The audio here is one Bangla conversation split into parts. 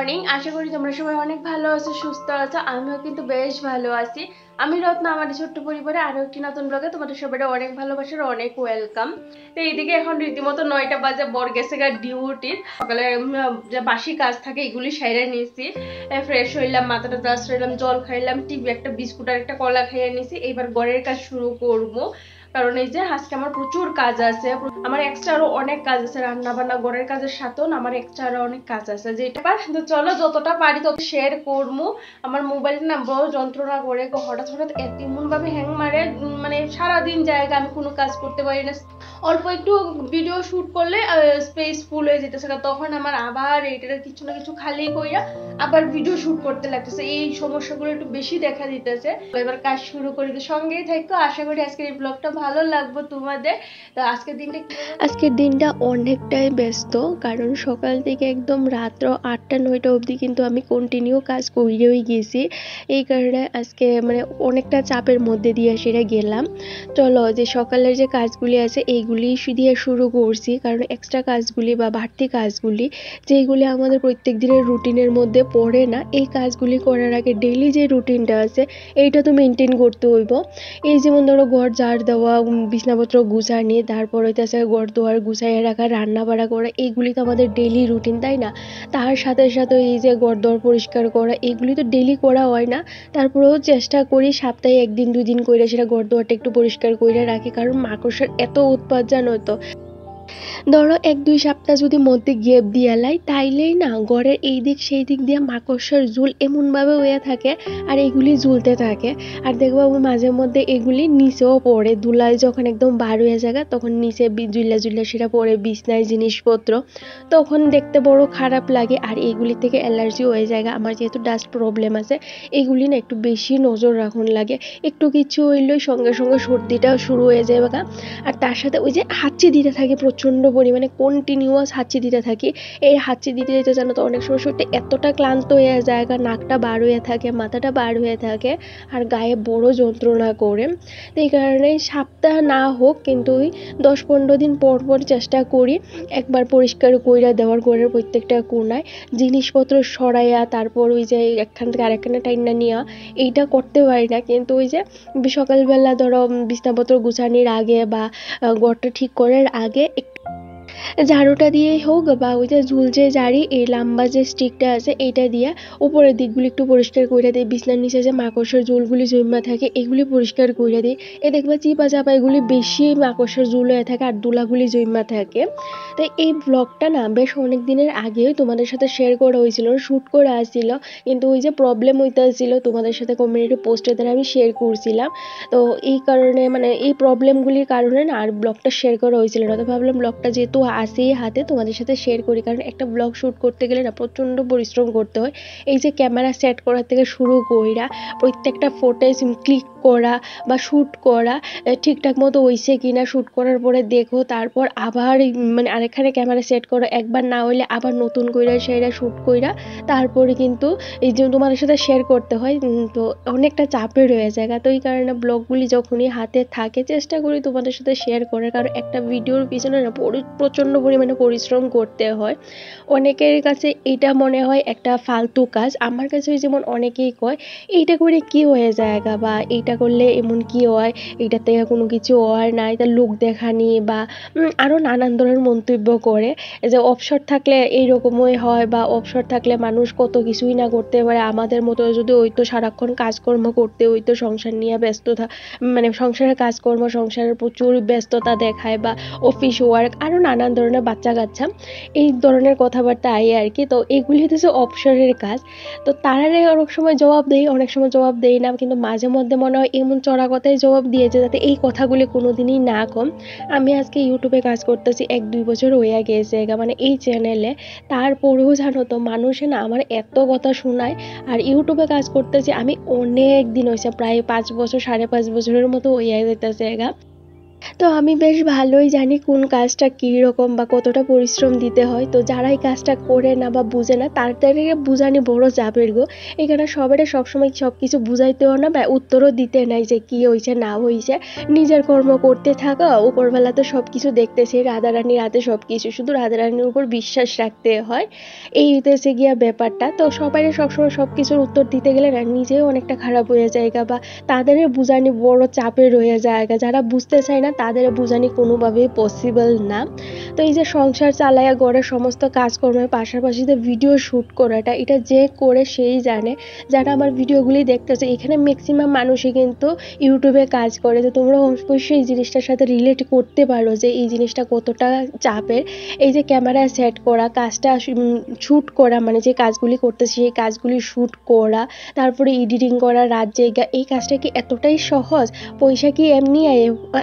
মর্নিং। আশা করি তোমরা সবাই অনেক ভালো আছো, সুস্থ আছো। আমিও কিন্তু বেশ ভালো আছি। আমি রত্না, আমাদের ছোট্ট পরিবারে আরো একটি নতুন ব্লগে তোমাদের সবাই অনেক ভালোবাসার অনেক ওয়েলকাম। তো এইদিকে এখন রীতিমতো 9টা বাজে, বর গেছে গা ডিউটি। সকালে যে বাসি কাজ থাকে এগুলি সাইরা নিয়েছি, ফ্রেশ হইলাম, মাথাটা ব্রাশ হইলাম, জল খাইলাম, টিভি একটা বিস্কুট আর একটা কলা খাইয়ে নিয়েছি। এইবার ঘরের কাজ শুরু করবো, কারণ এই যে আজকে আমার প্রচুর কাজ আছে। আমার এক্সট্রা আরো অনেক কাজ আছে, রান্না বান্না ঘরের কাজের সাথেও আমার এক্সট্রা আরো অনেক কাজ আছে, যেটা কিন্তু চলো যতটা পারি তত শেয়ার করবো। আমার মোবাইল না বড় যন্ত্রণা করে, হঠাৎ হঠাৎ এমন ভাবে হ্যাং মারে, মানে সারাদিন জায়গা আমি কোনো কাজ করতে পারি না। অল্প একটু ভিডিও শুট করলে স্পেস ফুল হয়ে যেতেছে, তখন আমার আবার এটার কিছু না কিছু খালি কইরা আবার ভিডিও শুট করতে লাগতেছে। এই সমস্যাগুলো একটু বেশি দেখা দিতেছে। এবার কাজ শুরু করি, তো সঙ্গেই থাকো। আশা করি আজকের এই ব্লগটা ভালো লাগবে তোমাদের। তো আজকের দিনটা অনেকটাই ব্যস্ত, কারণ সকাল থেকে একদম রাত্র 8টা-9টা অবধি কিন্তু আমি কন্টিনিউ কাজ করেই গেছি। এই কারণে আজকে মানে অনেকটা চাপের মধ্যে দিয়ে সেটা গেলাম। চলো, যে সকালের যে কাজগুলি আছে এইগুলি দিয়ে শুরু করছি, কারণ এক্সট্রা কাজগুলি বা বাড়তি কাজগুলি যেগুলি আমাদের প্রত্যেক দিনের রুটিনের মধ্যে পড়ে না, এই কাজগুলি করার আগে ডেইলি যে রুটিনটা আছে এইটা তো মেনটেন করতে হইব। এই যেমন ধরো ঘর ঝাড় দেওয়া, বিছানাপত্র গুছানি, তারপর হইতেছে ঘর দুয়ার গুছাইয়া রাখা, রান্না বাড়া করা, এইগুলি তো আমাদের ডেইলি রুটিন, তাই না? তার সাথে সাথে এই যে ঘর দর পরিষ্কার করা, এগুলি তো ডেইলি করা হয় না। তারপরেও চেষ্টা করি সপ্তাহে 1 দিন 2 দিন করে সেটা ঘর দুয়ারটা একটু পরিষ্কার করে রাখি, কারণ মাকড়সার এত উৎপাত জানো তো। ধরো 1-2 সপ্তাহ যদি মধ্যে গ্যাপ দিয়া লাই, তাইলেই না ঘরের এই দিক সেই দিক দিয়ে মাকড়সার ঝুল এমনভাবে হয়ে থাকে, আর এগুলি ঝুলতে থাকে। আর দেখবো মাঝে মধ্যে এগুলি নিচেও পড়ে, ধুলায় যখন একদম বার হয়ে যায় তখন নিচে ঝুল্লা ঝুল্লা সেটা পড়ে, বিছনায় জিনিসপত্র, তখন দেখতে বড় খারাপ লাগে। আর এগুলি থেকে অ্যালার্জি হয়ে যায়। আমার যেহেতু ডাস্ট প্রবলেম আছে, এগুলি না একটু বেশি নজর রাখুন লাগে। একটু কিছু হইলেই সঙ্গে সঙ্গে সর্দিটা শুরু হয়ে যায়। আর তার সাথে ওই যে হাঁচি দিতে থাকে প্রচণ্ড পরিমাণে, কন্টিনিউয়াস হাঁচি দিতে থাকি। এই হাঁচি দিতে দিতে জানো তো অনেক সময় শরীরটা এতটা ক্লান্ত হয়ে যায়, নাকটা বার হয়ে থাকে, মাথাটা বার হয়ে থাকে, আর গায়ে বড় যন্ত্রণা করে। তো এই কারণে সপ্তাহ না হোক কিন্তু ওই 10-15 দিন পর পর চেষ্টা করি একবার পরিষ্কার কইরা দেওয়ার, ঘরের প্রত্যেকটা কোনায় জিনিসপত্র সরাইয়া, তারপর ওই যে একখান থেকে আরেকখানে টাইনা নেওয়া, এইটা করতে পারি না। কিন্তু ওই যে সকালবেলা ধরো বিছানাপত্র গুছানির আগে বা ঘরটা ঠিক করার আগে ঝাড়ুটা দিয়েই হোক, বা ওই যে ঝুল যে ঝাড়ি, এই লম্বা যে স্টিকটা আছে এইটা দিয়ে উপরের দিকগুলি একটু পরিষ্কার করে দিই। বিছনার নিচে যে মাকড়সার ঝুলগুলি জমা থাকে এগুলি পরিষ্কার করে দিই। দেখবা চিপা চাপা এগুলি বেশি মাকড়সার ঝুল হয়ে থাকে আর দুলাগুলি জমা থাকে। তাই এই ব্লগটা না বেশ অনেক দিনের আগেই তোমাদের সাথে শেয়ার করা হয়েছিল, শ্যুট করে আসছিল, কিন্তু ওই যে প্রবলেম হইতে আসছিল তোমাদের সাথে কমিউনিটি পোস্টের দ্বারা আমি শেয়ার করছিলাম। তো এই কারণে মানে এই প্রবলেমগুলির কারণে না আর ব্লগটা শেয়ার করা হয়েছিল না। তো ভাবলাম ব্লগটা যেহেতু আসেই হাতে তোমাদের সাথে শেয়ার করি, কারণ একটা ব্লগ শ্যুট করতে গেলে না প্রচণ্ড পরিশ্রম করতে হয়। এই যে ক্যামেরা সেট করার থেকে শুরু কইরা প্রত্যেকটা ফুটেজ ক্লিক করা বা শ্যুট করা, ঠিকঠাক মতো হইছে কিনা, শ্যুট করার পরে দেখো, তারপর আবার মানে আরেকখানে ক্যামেরা সেট করো, একবার না হইলে আবার নতুন কইরা সেটা শ্যুট কইরা তারপরে কিন্তু এই যে তোমাদের সাথে শেয়ার করতে হয়। তো অনেকটা চাপের হয়ে যায়। তো এই কারণে ব্লগগুলি যখনই হাতে থাকে চেষ্টা করি তোমাদের সাথে শেয়ার করার, কারণ একটা ভিডিওর পিছনে না প্রচণ্ড পরিমাণে পরিশ্রম করতে হয়। অনেকের কাছে এইটা মনে হয় একটা ফালতু কাজ, আমার কাছে যেমন অনেকেই কয় এইটা করে কি হয়ে যায়, বা এইটা করলে এমন কি হয়, এইটার থেকে কোনো কিছু হয় না, এটা লোক দেখানি, বা আরও নানান ধরনের মন্তব্য করে যে অবসর থাকলে এইরকমই হয়, বা অবসর থাকলে মানুষ কত কিছুই না করতে পারে, আমাদের মতো যদি ওই তো সারাক্ষণ কাজকর্ম করতে ওই তো সংসার নিয়ে ব্যস্ততা, মানে সংসারের কাজকর্ম, সংসারের প্রচুর ব্যস্ততা দেখায়, বা অফিস ওয়ার্ক, আরও নানান ধরনের বাচ্চা কাচ্চা, এই ধরনের কথাবার্তা আই আর কি। তো এগুলি হচ্ছে অবসরের কাজ। তো তারারে অনেক সময় জবাব দেই, অনেক সময় জবাব দেই না, কিন্তু মাঝে মধ্যে মনে হয় এমন চড়া কথায় জবাব দিয়েছে যাতে এই কথাগুলি কোনোদিনই না কম। আমি আজকে ইউটিউবে কাজ করতেছি 1-2 বছর হয়ে গেছে, মানে এই চ্যানেলে, তারপরেও জানো তো মানুষে না আমার এত কথা শোনায়। আর ইউটিউবে কাজ করতেছি আমি অনেক দিন হয়েছে, প্রায় 5 বছর 5.5 বছরের মতো হইয়া যেতেছে। তো আমি বেশ ভালোই জানি কোন কাজটা কীরকম বা কতটা পরিশ্রম দিতে হয়। তো যারা এই কাজটা করে না বা বুঝে না তাদেরকে বুঝানি বড় চাপের গো। এখানে সবাইরে সবসময় সব কিছু বুঝাইতেও না বা উত্তরও দিতে নাই যে কী হয়েছে না হয়েছে। নিজের কর্ম করতে থাকা, উপরবেলা তো সব কিছু দেখতেছে, রাধারানীর হাতে সব কিছু, শুধু রাধারানীর উপর বিশ্বাস রাখতে হয়। এই হইতেছে গিয়া ব্যাপারটা। তো সবাইরে সবসময় সব কিছুর উত্তর দিতে গেলে না নিজেও অনেকটা খারাপ হয়ে যায়গা বা তাদের বুঝানি বড় চাপের হয়ে যায়গা। যারা বুঝতে চায় না তাদের বুঝানি কোনোভাবেই পসিবল না। তো এই যে সংসার চালায়া ঘরের সমস্ত কাজকর্মের পাশাপাশি যে ভিডিও শ্যুট করাটা, এটা যে করে সেই জানে। যারা আমার ভিডিওগুলি দেখতেছে, এখানে ম্যাক্সিমাম মানুষই কিন্তু ইউটিউবে কাজ করে। তো তোমরা অবশ্যই এই জিনিসটার সাথে রিলেট করতে পারো যে এই জিনিসটা কতটা চাপের। এই যে ক্যামেরা সেট করা, কাজটা শ্যুট করা, মানে যে কাজগুলি করতেছি সেই কাজগুলি শ্যুট করা, তারপরে এডিটিং করা, রাত জায়গা, এই কাজটা কি এতটাই সহজ? পয়সা কি এমনি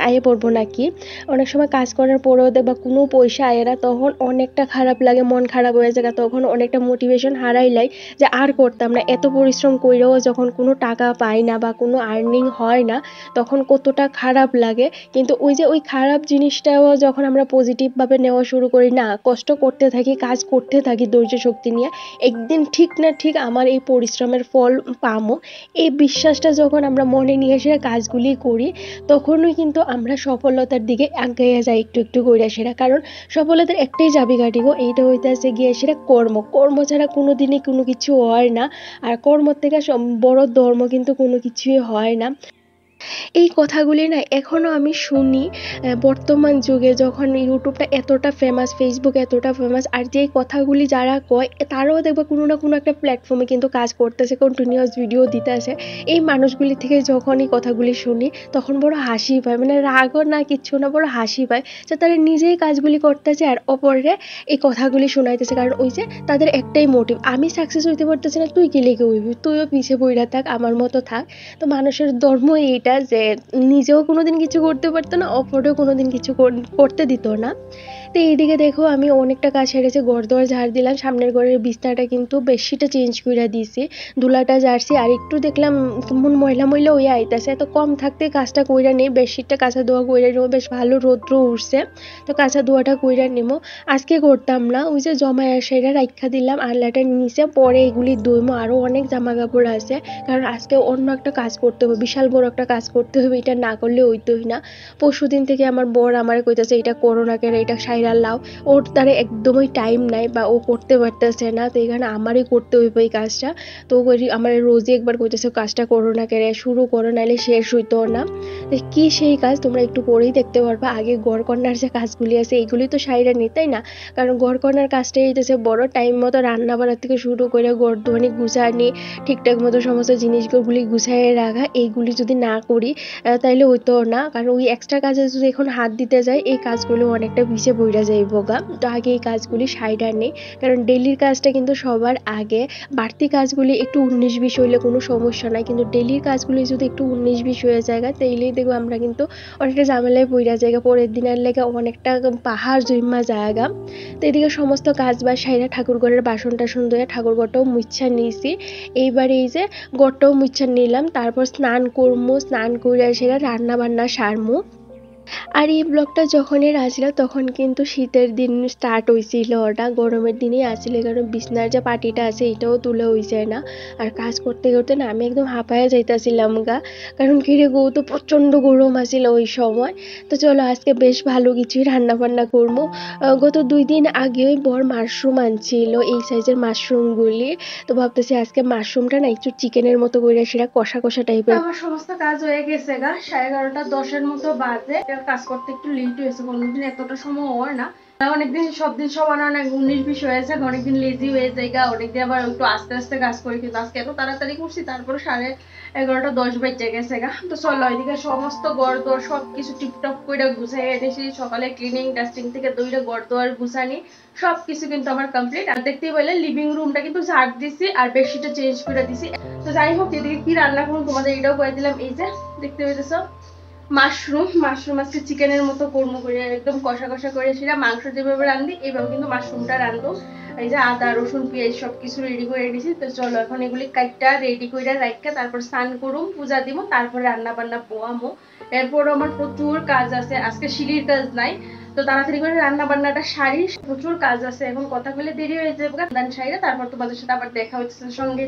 আয়ে পড়বো নাকি? অনেক সময় কাজ করার পরেও দেখবা কোনো পয়সা আয় না, তখন অনেকটা খারাপ লাগে, মন খারাপ হয়ে যায়, তখন অনেকটা মোটিভেশন হারাইলাই যে আর করতাম না। এত পরিশ্রম কইরেও যখন কোনো টাকা পাই না বা কোনো আর্নিং হয় না, তখন কতটা খারাপ লাগে। কিন্তু ওই যে ওই খারাপ জিনিসটাও যখন আমরা পজিটিভভাবে নেওয়া শুরু করি, না কষ্ট করতে থাকি, কাজ করতে থাকি ধৈর্য শক্তি নিয়ে, একদিন ঠিক না ঠিক আমার এই পরিশ্রমের ফল পামো, এই বিশ্বাসটা যখন আমরা মনে নিয়ে এসে কাজগুলি করি, তখনই কিন্তু আমরা সফলতার দিকে আগাইয়া যাই একটু একটু কইরা সেরা। কারণ সফলতার একটাই চাবিকাঠি গো, এইটা হইতাছে গিয়ে সেটা কর্ম। কর্ম ছাড়া কোনো দিনই কোনো কিছু হয় না। আর কর্মর থেকে বড় ধর্ম কিন্তু কোনো কিছুই হয় না। এই কথাগুলি না এখনও আমি শুনি। বর্তমান যুগে যখন ইউটিউবটা এতটা ফেমাস, ফেসবুক এতটা ফেমাস, আর যেই কথাগুলি যারা কয় তারাও দেখবে কোনো না কোনো একটা প্ল্যাটফর্মে কিন্তু কাজ করতেছে, কন্টিনিউয়াস ভিডিও দিতে আসে। এই মানুষগুলি থেকে যখন এই কথাগুলি শুনি তখন বড় হাসি পায়, মানে রাগও না, কিচ্ছু না, বড় হাসি পায় যে তারা নিজেই কাজগুলি করতেছে আর অপরে এই কথাগুলি শোনাইতেছে। কারণ ওই যে তাদের একটাই মোটিভ, আমি সাকসেস হইতে পারতেছি না, তুই কি লেগে হইবি, তুইও পিছিয়ে পড়ে থাক, আমার মতো থাক। তো মানুষের ধর্ম এইটা যে নিজেও কোনোদিন কিছু করতে পারতো না, অপরেও কোনোদিন কিছু করতে দিত না। তো এইদিকে দেখো আমি অনেকটা কাজ সেরেছি, ঘর দোয়ার ঝাড় দিলাম, সামনের ঘরের বিছনাটা কিন্তু বেডশিটটা চেঞ্জ করে দিয়েছি, ধুলাটা ঝাড়ছি, আর একটু দেখলাম কেমন ময়লা ময়লা হয়ে আইতাছে, তো কম থাকতে কাজটা কইরা নেই, বেডশিটটা কাঁচা ধোয়া কইরা নেবো, বেশ ভালো রৌদ্র উঠছে, তো কাঁচা ধোয়াটা কইরা নেবো। আজকে করতাম না, ওই যে জমায় সেটা রাইখা দিলাম আনলাটার নিচে, পরে এগুলি ধুইমো। আরও অনেক জামা কাপড় আছে, কারণ আজকে অন্য একটা কাজ করতে হবে, বিশাল বড় একটা কাজ করতে হবে, এটা না করলে হইতোই না। পরশুদিন থেকে আমার বর আমারে কইতাছে এটা করো না কেন, এটা সাইরা লাও, ওর দ্বারা একদমই টাইম নাই বা ও করতে পারতেছে না, তো এখানে আমারই করতে হইব এই কাজটা। তো আমার রোজই একবার কইতেছে কাজটা করো না কেন, শুরু করো, নাহলে শেষ হইতো না। তো কি সেই কাজ তোমরা একটু পরেই দেখতে পারবা। আগে ঘরকন্নার যে কাজগুলি আছে এইগুলি তো সাইরা নিই, তাই না? কারণ ঘরকন্নার কাজটাই হইতেছে বড়, টাইম মতো রান্না বাড়া থেকে শুরু করে ঘর ধোয়ানি, গুছানি, ঠিকঠাক মতো সমস্ত জিনিসগুলি গুছাইয়ে রাখা, এইগুলি যদি না করি তাইলে হইতো না। কারণ ওই এক্সট্রা কাজে যদি এখন হাত দিতে যাই, এই কাজগুলো অনেকটা পিছিয়ে পড়ে যাইব গা। তো আগে এই কাজগুলি সাইডা নেই, কারণ ডেলির কাজটা কিন্তু সবার আগে। বাড়তি কাজগুলি একটু 19-20 হইলে কোনো সমস্যা নাই, কিন্তু ডেলির কাজগুলি যদি একটু 19-20 হয়ে যায় তাইলেই দেখবো আমরা কিন্তু অনেকটা ঝামেলায় পড়ে যাই, পরের দিনের লেগে অনেকটা পাহাড় জমা জায়গা। তো এদিকে সমস্ত কাজ বাজ সাইরা ঠাকুর ঘরের বাসন টাসন ধুয়ে ঠাকুর ঘরটাও মুচ্ছা নিয়েছি। এইবারে এই যে ঘরটাও মুচ্ছা নিলাম, তারপর স্নান করবো, স্নান করে সেরা রান্না বান্না সারমু। আর এই ব্লগটা যখনই আসছিল তখন কিন্তু শীতের দিন স্টার্ট হয়েছিল, ওটা গরমের দিনেই আসছিল, কারণ বিছনার যে পাটিটা আছে এটাও তুলে হয়েছে না। আর কাজ করতে করতে না আমি একদম হাঁপায়া যাইতেছিলাম গা, কারণ ঘিরে গো তো প্রচণ্ড গরম আসছিল ওই সময়। তো চলো আজকে বেশ ভালো কিছুই রান্না বান্না করবো। গত 2 দিন আগেই বর মাশরুম আনছিল, এই সাইজের মাশরুমগুলি। তো ভাবতেছি আজকে মাশরুমটা না একটু চিকেনের মতো করে সেটা কষা কষা টাইপের। আমার সমস্ত কাজ হয়ে গেছে গা, 11:30-10-এর মতো বাজে। কাজ করতে একটু লেট হয়েছে, কোনোদিন এতটা সময় হয় না। অনেকদিন সব দিন সমান অনেক 19-20 হয়েছে, অনেকদিন লেজি হয়ে যায় গা, অনেকদিন আবার একটু আস্তে আস্তে কাজ করি, কিন্তু আজকে এত তাড়াতাড়ি করছি, তারপরে 11:30-10 বেজে গেছে গা। তো চলো এদিকে সমস্ত ঘর দোর সবকিছু টিপটপ করে গুছাই এনেছি, সকালে ক্লিনিং ডাস্টিং থেকে দইটা ঘর দোয়ার গুছানি সবকিছু কিন্তু আমার কমপ্লিট। আর দেখতেই পেলে লিভিং রুমটা কিন্তু ঝাড় দিছি আর বেডশিটটা চেঞ্জ করে দিছি। তো যাই হোক এদিকে কি রান্না করুন তোমাদের এটাও করে দিলাম, এই যে দেখতে পেয়েছো মাশরুম আজকে চিকেনের মতো কর্ম করে একদম কষা কষা করে, সেটা মাংস যেভাবে রান্ধি এইভাবে কিন্তু মাশরুমটা রান্ধো। এই যে আদা রসুন পেঁয়াজ সবকিছু রেডি করে রেখেছি। তো চলো এখন এগুলি কাইটটা রেডি করে রাখা, তারপর স্নান করুম, পূজা দিব, তারপরে রান্না বান্না পোয়ামো। এরপরও আমার প্রচুর কাজ আছে, আজকে সিঁড়ির কাজ নাই, তো তাড়াতাড়ি করে রান্না বান্নাটা সারি, প্রচুর কাজ আছে। এখন কথা বলে দেরি হয়ে যাবে, দান সাইরা তারপর তোমাদের সাথে আবার দেখা হচ্ছে, সঙ্গে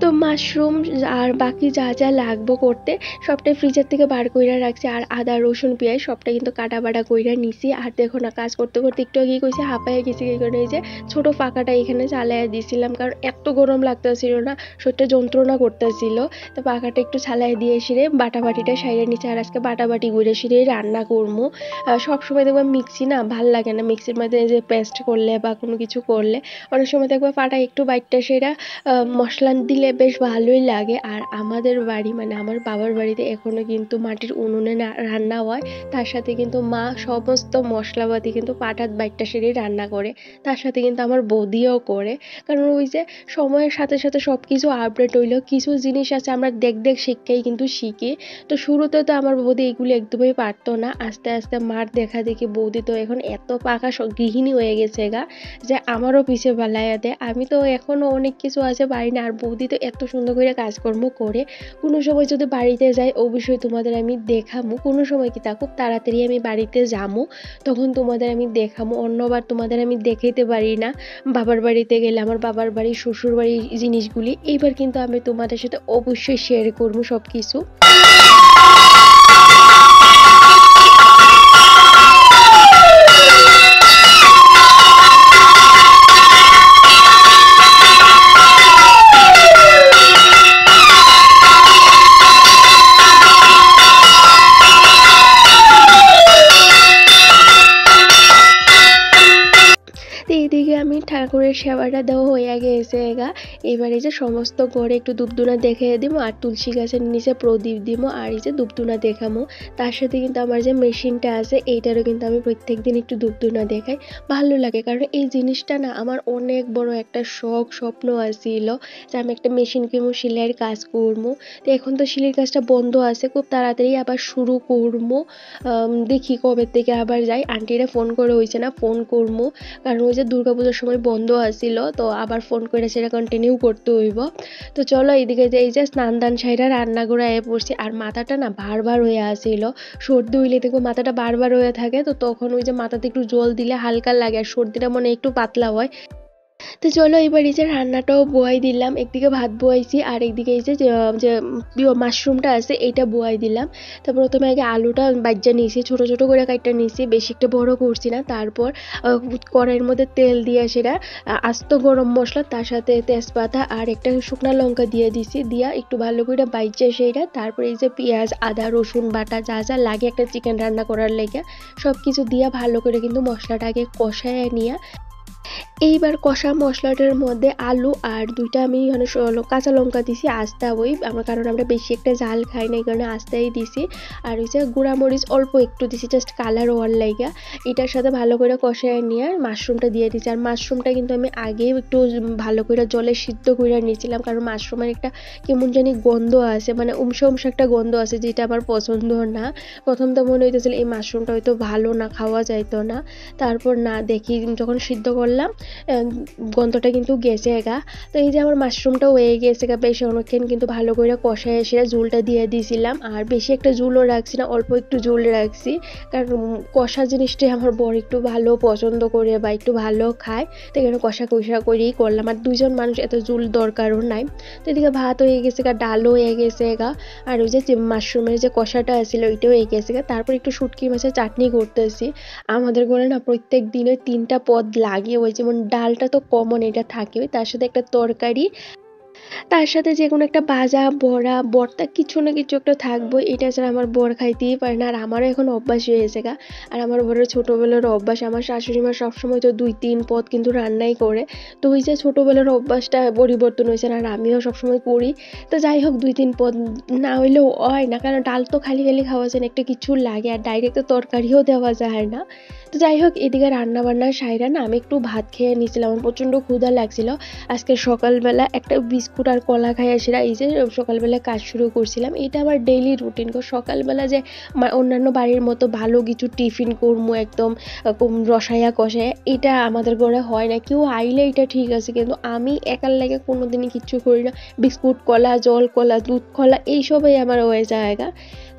তো মাশরুম আর বাকি যা যা লাগবো করতে সবটাই ফ্রিজার থেকে বার কইরা রাখছি। আর আদা রসুন পেঁয়াজ সবটা কিন্তু কাটা বাটা কইরা নিছি। আর দেখো না, কাজ করতে করতে একটু আগে কইছে হাঁপাইয়া গেছি, কি করে এই যে ছোট ফাঁকাটা এখানে চালাইয়া দিছিলাম, কারণ এত গরম লাগতেছিল না, শরীরটা যন্ত্রণা করতেছিল। তো পাখাটা একটু চালাই দিয়ে সিরে বাটাবাটিটা সাইডে নিচে। আর আজকে বাটাবাটি ঘুরে সিরে রান্না করবো। সবসময় দেখবা মিক্সি না ভাল লাগে না, মিক্সির মধ্যে যে পেস্ট করলে বা কোনো কিছু করলে অনেক সময় দেখবা ফাটা একটু বাইটটা সেরা মশলা দিলে বেশ ভালোই লাগে। আর আমাদের বাড়ি মানে আমার বাবার বাড়িতে এখনো কিন্তু মাটির উনুনে রান্না হয়, তার সাথে কিন্তু মা সমস্ত মশলাপাতি কিন্তু পাটাত বাইটটা সেরে রান্না করে, তার সাথে কিন্তু আমার বৌদিও করে। কারণ ওই যে সময়ের সাথে সাথে সব কিছু আপডেট হইলো, কিছু জিনিস আছে আমরা দেখ শিক্ষাই কিন্তু শিখি। তো শুরুতে তো আমার বৌদি এগুলো একদমই পারতো না, আস্তে আস্তে মার দেখা দেখি বৌদি তো এখন এত পাকা গৃহিণী হয়ে গেছে গা, যে আমারও পিছে পালাইয়া দেয়। আমি তো এখনো অনেক কিছু আছে পারি না, আর বৌদি তো এত সুন্দর করে কাজকর্ম করে। কোনো সময় যদি বাড়িতে যাই অবশ্যই তোমাদের আমি দেখামু, কোনো সময় কি তা খুব তাড়াতাড়ি আমি বাড়িতে যামু, তখন তোমাদের আমি দেখামু। অন্যবার তোমাদের আমি দেখাইতে পারি না, বাবার বাড়িতে গেলে আমার বাবার বাড়ি শ্বশুর বাড়ির জিনিসগুলি। এইবার কিন্তু আমি তোমাদের সাথে অবশ্যই শেয়ার করবো সব কিছু। এইদিকে আমি ঠাকুরের সেবাটা দেওয়া হয়ে গেছে গা। এবারে যে সমস্ত ঘরে একটু ধূপধুনা দেখে দিব, আর তুলসী গাছের নিচে প্রদীপ দিব, আর এই যে ধূপধুনা দেখামো। তার সাথে কিন্তু আমার যে মেশিনটা আছে এইটারও কিন্তু আমি প্রত্যেক দিন একটু ধূপধুনা দেখাই, ভালো লাগে। কারণ এই জিনিসটা না আমার অনেক বড় একটা শখ স্বপ্ন আছিল যে আমি একটা মেশিন কিনবো, সেলাইয়ের কাজ করবো। তো এখন তো সেলাইয়ের কাজটা বন্ধ আছে, খুব তাড়াতাড়ি আবার শুরু করবো। দেখি কবে থেকে আবার যাই, আন্টিরা ফোন করে হয়েছে না, ফোন করবো। কারণ ওই যে দুর্গাপূজার সময় বন্ধ আছিল, তো আবার ফোন করে সেটা কন্টিনিউ করতে হইব। তো চলো এইদিকে যে এই যে স্নান দান সাইরা রান্না করে পড়ছি। আর মাথাটা না বারবার হয়ে আসছিল, সর্দি হইলে দেখবো মাথাটা বারবার হয়ে থাকে, তো তখন ওই যে মাথাতে একটু জল দিলে হালকা লাগে, আর সর্দিটা মনে একটু পাতলা হয়। তো চলো এবার এই যে রান্নাটাও বয়াই দিলাম, একদিকে ভাত বয়াইছি আর একদিকে এই যে যে মাশরুমটা আছে এইটা বয়াই দিলাম। তো প্রথমে আগে আলুটা বাজ্যা নিয়েছি, ছোট ছোট করে কাটটা নিয়েছি, বেশি একটা বড় করছি না। তারপর কড়াইয়ের মধ্যে তেল দিয়ে সেটা আস্ত গরম মশলা, তার সাথে তেজপাতা আর একটা শুকনা লঙ্কা দিয়ে দিছি, দিয়া একটু ভালো করে বাইজা সেইটা। তারপরে এই যে পেঁয়াজ আদা রসুন বাটা যা যা লাগে একটা চিকেন রান্না করার লেগে সব কিছু দিয়া ভালো করে কিন্তু মশলাটাকে কষায় নিয়ে এইবার কষা মশলাটার মধ্যে আলু আর দুইটা আমি মানে কাঁচা লঙ্কা দিছি আস্তা, ওই আমরা কারণ আমরা বেশি একটা ঝাল খাই না, এই কারণে আস্তাই দিছি। আর ওই যে গুঁড়ামরিচ অল্প একটু দিছি, জাস্ট কালার হওয়ার লাইগা। এটার সাথে ভালো করে কষায় নিয়ে মাশরুমটা দিয়ে দিছি। আর মাশরুমটা কিন্তু আমি আগেই একটু ভালো করে জলে সিদ্ধ করে নিয়েছিলাম, কারণ মাশরুমের একটা কেমন জানি গন্ধ আছে, মানে উমসা উমসা একটা গন্ধ আছে, যেটা আমার পছন্দ না। প্রথম তো মনে হইতেছিল এই মাশরুমটা হয়তো ভালো না, খাওয়া যাইতো না। তারপর না দেখি যখন সিদ্ধ করলাম গন্ধটা কিন্তু গেছে গা। তো এই যে আমার মাশরুমটাও হয়ে গেছে গা, বেশ অনেকক্ষণ কিন্তু ভালো করে কষায় এসে ঝোলটা দিয়ে দিয়েছিলাম। আর বেশি একটা ঝোলও রাখছি না, অল্প একটু ঝোল রাখছি, কারণ কষা জিনিসটাই আমার বর একটু ভালো পছন্দ করে বা একটু ভালো খায়, তো এখানে কষা কষা করেই করলাম। আর দুজন মানুষ এত ঝোল দরকারও নাই। তো এদিকে ভাত হয়ে গেছে গা, ডালও হয়ে গেছে গা, আর ওই যে মাশরুমের যে কষাটা আছিল ওইটাও হয়ে গেছে গা। তারপর একটু শুটকি মাছের চাটনি করতেছি। আমাদের ঘরে না প্রত্যেক দিনের 3টা পদ লাগে, ওই যেমন ডালটা তো কমন, এটা থাকে, তার সাথে একটা তরকারি, তার সাথে যে কোনো একটা ভাজা বড়া ভর্তা কিছু না কিছু একটা থাকবো। এটা ছাড়া আমার বর খাইতেই পারে না, আর আমারও এখন অভ্যাস হয়ে গেছে গা। আর আমার বরের ছোটোবেলার অভ্যাস, আমার শাশুড়ি মা সবসময় তো 2-3 পদ কিন্তু রান্নাই করে। তো ওই যে ছোটোবেলার অভ্যাসটা পরিবর্তন হয়েছে, আর আমিও সবসময় করি। তো যাই হোক 2-3 পদ না হইলেও হয় না, কারণ ডাল তো খালি খালি খাওয়া যায় না, একটা কিছু লাগে, আর ডাইরেক্ট তো তরকারিও দেওয়া যায় না। তো যাই হোক, এদিকে রান্না বান্না সাইরা না আমি একটু ভাত খেয়ে নিয়েছিলাম, আমার প্রচণ্ড ক্ষুধা লাগছিল। আজকে সকালবেলা একটা বিস্কুট আর কলা খাই সেটা এই যে সকালবেলা কাজ শুরু করছিলাম। এটা আমার ডেইলি রুটিন। সকালবেলা যে অন্যান্য বাড়ির মতো ভালো কিছু টিফিন করবো একদম রসায়া কষায়া, এটা আমাদের ঘরে হয় না। কেউ আইলে এটা ঠিক আছে, কিন্তু আমি একার লাগে কোনোদিনই কিচ্ছু করি না। বিস্কুট কলা, জল কলা, দুধ কলা এইসবই আমার হয়ে জায়গা।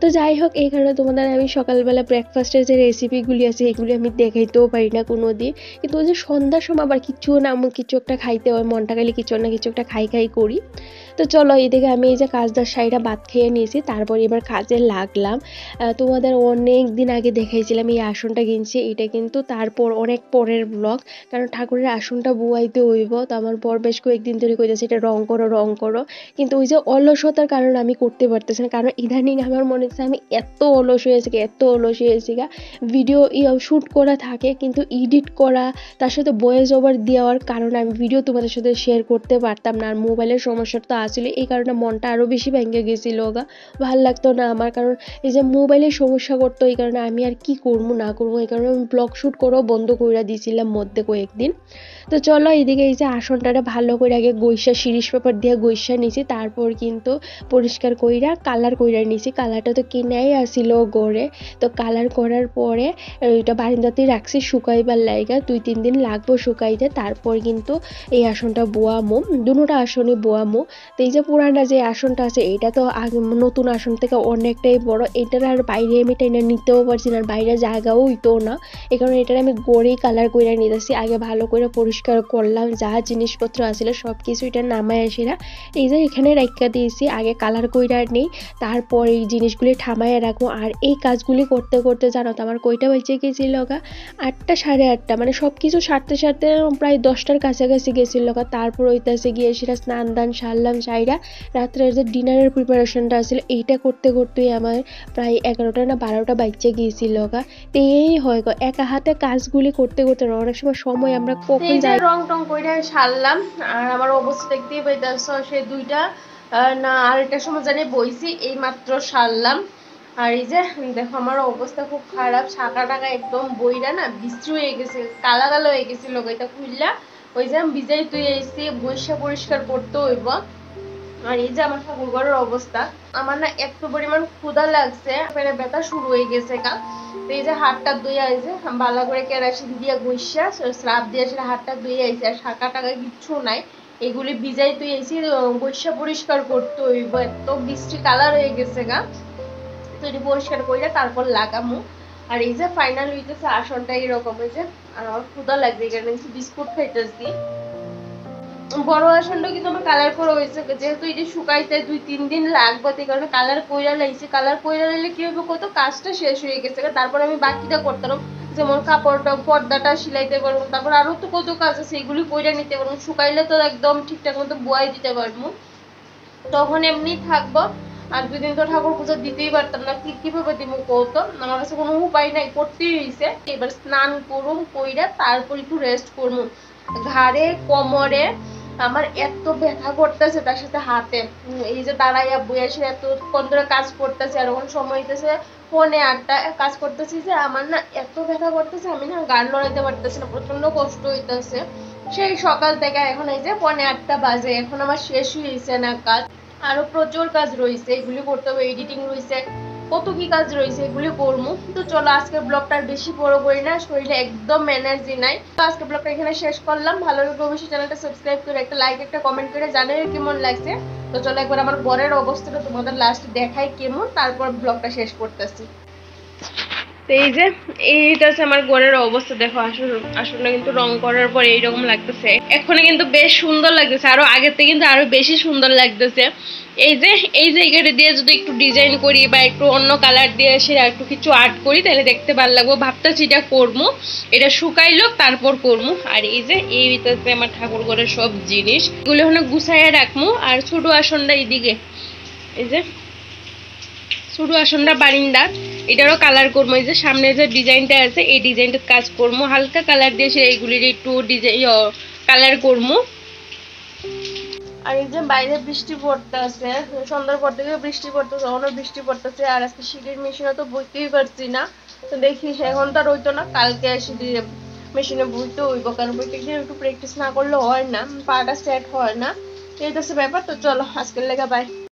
তো যাই হোক, এই কারণে তোমাদের আমি সকালবেলা ব্রেকফাস্টের যে রেসিপিগুলি আছে এগুলি আমি দেখাইতেও পারি না কোনো দিন। কিন্তু ওই যে সন্ধ্যার সময় আবার কিছু না কিছু একটা খাইতে হয়, মনটা গেলে কিছু না কিছু একটা খাই করি। তো চলো, এদিকে আমি এই যে কাজদার সাইডা ভাত খেয়ে নিয়েছি, তারপর এবার কাজে লাগলাম। তোমাদের অনেক দিন আগে দেখাইছিলাম এই আসনটা কিনছি, এটা কিন্তু তারপর অনেক পরের ব্লগ, কারণ ঠাকুরের আসনটা বুয়াইতে হইব। তো আমার বর বেশ কয়েকদিন ধরে কইতেছে এটা রং করো, কিন্তু ওই যে অলসতার কারণে আমি করতে পারতেছি না। কারণ ইদানিং আমার মনে হচ্ছে আমি এত অলস হয়েছি গা, ভিডিও শ্যুট করা থাকে কিন্তু এডিট করা, তার সাথে ভয়েস ওভার দেওয়ার কারণে আমি ভিডিও তোমাদের সাথে শেয়ার করতে পারতাম না। আর মোবাইলের সমস্যা তো আসলে, এই কারণে মনটা আরও বেশি ভেঙে গেছিল গা, ভাল লাগতো না আমার। কারণ এই যে মোবাইলের সমস্যা করতো, এই কারণে আমি আর কি করবো না করবো, এই কারণে আমি ব্লগ শ্যুট করেও বন্ধ করে দিয়েছিলাম মধ্যে কয়েকদিন। তো চলো, এদিকে এই যে আসনটাটা ভালো করে আগে শিরিষ পেপার দিয়ে গৈসা নিছি, তারপর কিন্তু পরিষ্কার কইরা কালার কইরা নিছি। কালারটা তো কিনাই আসিল গড়ে, তো কালার করার পরে এটা বারিন্দাতেই রাখছি শুকাইবার লাইগা। 2-3 দিন লাগবো শুকাইতে, তারপর কিন্তু এই আসনটা বোয়ামো, দুটোটা আসনই বোয়ামো। তো এই যে পুরানা যে আসনটা আছে এটা তো নতুন আসন থেকে অনেকটাই বড়, এটার আর বাইরে আমি টেনে নিতেও পারছি না, আর বাইরে জায়গাও হইতো না। এই কারণে এটার আমি গড়েই কালার কইরা নিতেছি। আগে ভালো করে পরিষ্কার করলাম, যা জিনিসপত্র আছিল সব কিছু এটা নামায় আসিরা এই যে এখানে রাখা দিয়েছি। আগে কালার কইরা নেই, তারপর এই জিনিসগুলি ঠামায় রাখবো। আর এই কাজগুলি করতে করতে জানো তো আমার কয়টা বেজে গেছিল গা, 8টা 8:30, মানে সব কিছু সারতে প্রায় 10টার কাছাকাছি গেছিল গা। তারপর ওইটাছে গিয়ে সেটা স্নান দান সারলাম, সাইরা রাত্রে যে ডিনারের প্রিপারেশনটা আছিল এইটা করতে করতেই আমার প্রায় 11টা না 12টা বাজে গিয়েছিল গা। তো এই হয় গো, একা হাতে কাজগুলি করতে করতে অনেক সময় আমরা কখন যাই। রং টং কইরা সারলাম, আর আমার অবস্থা দেখতেই পাইতেছো, সে 2টা না 2:30টার সময় জানি বইছি, এই মাত্র সারলাম। আর এই যে দেখো আমার অবস্থা খুব খারাপ, শাখা টাকা একদম বইরা না বিশ্রী হয়ে গেছে, কালা কালো হয়ে গেছিল এটা খুললা। ওই যে আমি ভিজাই তুই এসে বৈশা পরিষ্কার করতে হইব। আর এই যে আমার ঠাকুর ঘরের অবস্থা, আমার না এত পরিমাণ ক্ষুধা লাগছে, পেটে ব্যথা শুরু হয়ে গেছে কা। তো এই যে হাতটা ধুয়ে আইছে ভালো করে কেরাসিন দিয়ে গুইসা স্রাব দিয়ে সেটা হাতটা ধুয়ে আইছে, আর শাখা টাকা কিচ্ছু নাই, এগুলি ভিজাই তুই এসে বৈশা পরিষ্কার করতে হইব, এত বৃষ্টি কালার হয়ে গেছে গা। তো এটি পরিষ্কার করে তারপর লাগামু। আর এই যে ফাইনাল হইতেছে আসনটা এরকম হয়েছে। আর আমার ক্ষুধা লাগছে, এই কারণে বিস্কুট খাইতেছি। বড় আসনটা কিন্তু আমার কালার করা হয়েছে, যেহেতু এটা শুকাইতে 2-3 দিন লাগবে, এই কারণে কালার কইরা লাইছে। কালার কইরা লাইলে কি হবে, কত কাজটা শেষ হয়ে গেছে, তারপর আমি বাকিটা করতাম, যেমন কাপড়টা পর্দাটা সিলাইতে পারবো, তারপর আরো তো কত কাজ আছে এগুলি কইরা নিতে পারবো। শুকাইলে তো একদম ঠিকঠাক মতো বোয়াই দিতে পারবো, তখন এমনি থাকবো। আর 2 দিন তো ঠাকুর পুজো দিতেই পারতাম না, কিভাবে দিব কত, আমার কাছে কোনো উপায় নাই, করতেই হয়েছে। এবার স্নান করুম, কইরা তারপর একটু রেস্ট করবো। ঘাড়ে কোমরে আমার এত ব্যথা করতেছে, তার সাথে হাতে এই যে দাঁড়াইয়া বসে এতক্ষণ ধরে কাজ করতেছে, আর ওখানে সময় হইতেছে 7:45 কাজ করতেছি, যে আমার না এত ব্যথা করতেছে, আমি না গাড় লড়াইতে পারতেছি না, প্রচন্ড কষ্ট হইতেছে সেই সকাল থেকে। এখন এই যে 7:45 বাজে, এখন আমার শেষ হয়েছে না কাজ, আরো প্রচুর কাজ রয়েছে, এগুলি করতে হবে, এডিটিং রয়েছে, কত কি কাজ রয়েছে, এগুলি করবো। তো চলো আজকের ব্লগটা আর বেশি বড় করি না, শরীরে একদম এনার্জি নাই। তো আজকের ব্লগটা এখানে শেষ করলাম। ভালো লাগলে অবশ্যই চ্যানেলটা সাবস্ক্রাইব করে একটা লাইক একটা কমেন্ট করে জানাই কেমন লাগছে। তো চলো একবার আমার ঘরের অবস্থাটা তোমাদের লাস্ট দেখাই কেমন, তারপর ব্লগটা শেষ করতেছি। তো এই যে এইটা হচ্ছে আমার ঘরের অবস্থা, দেখো আসলে কিন্তু রং করার পর এইরকম লাগতেছে, এখন কিন্তু বেশ সুন্দর লাগতেছে, আরো আগের থেকে কিন্তু আরো বেশি সুন্দর লাগতেছে। এই যে এই জায়গাটা দিয়ে যদি একটু ডিজাইন করি বা একটু অন্য কালার দিয়ে সেটা একটু কিছু আর্ট করি, তাহলে দেখতে ভালো লাগবো, ভাবতেছি এটা করবো, এটা শুকাইলো তারপর করবো। আর এই যে এই হইতেছে আমার ঠাকুর ঘরের সব জিনিস, এগুলো ওখানে গুছাইয়া রাখবো। আর ছোট আসনটা এইদিকে, এই যে ছোট আসনটা বারিন্দা, এটারও কালার করবো। এই যে সামনে যে ডিজাইনটা আছে এই ডিজাইনটার কাজ করবো, হালকা কালার দিয়ে এইগুলির একটু ডিজাইন কালার করবো। আর এই যে বাইরে বৃষ্টি পড়তেছে, সন্ধ্যার পর থেকে বৃষ্টি পড়তেছে, অনেক বৃষ্টি পড়তেছে। আর আজকে শীতের মেশিনে তো বইতেই পারছি না, তো দেখিস এখন তো আর হইতো না, কালকে এসে দিয়ে মেশিনে বইতে হইব, কারণ প্রত্যেকদিন একটু প্র্যাকটিস না করলে হয় না, পাটা সেট হয় না, এই তো ব্যাপার। তো চলো আজকের লেগে বাই।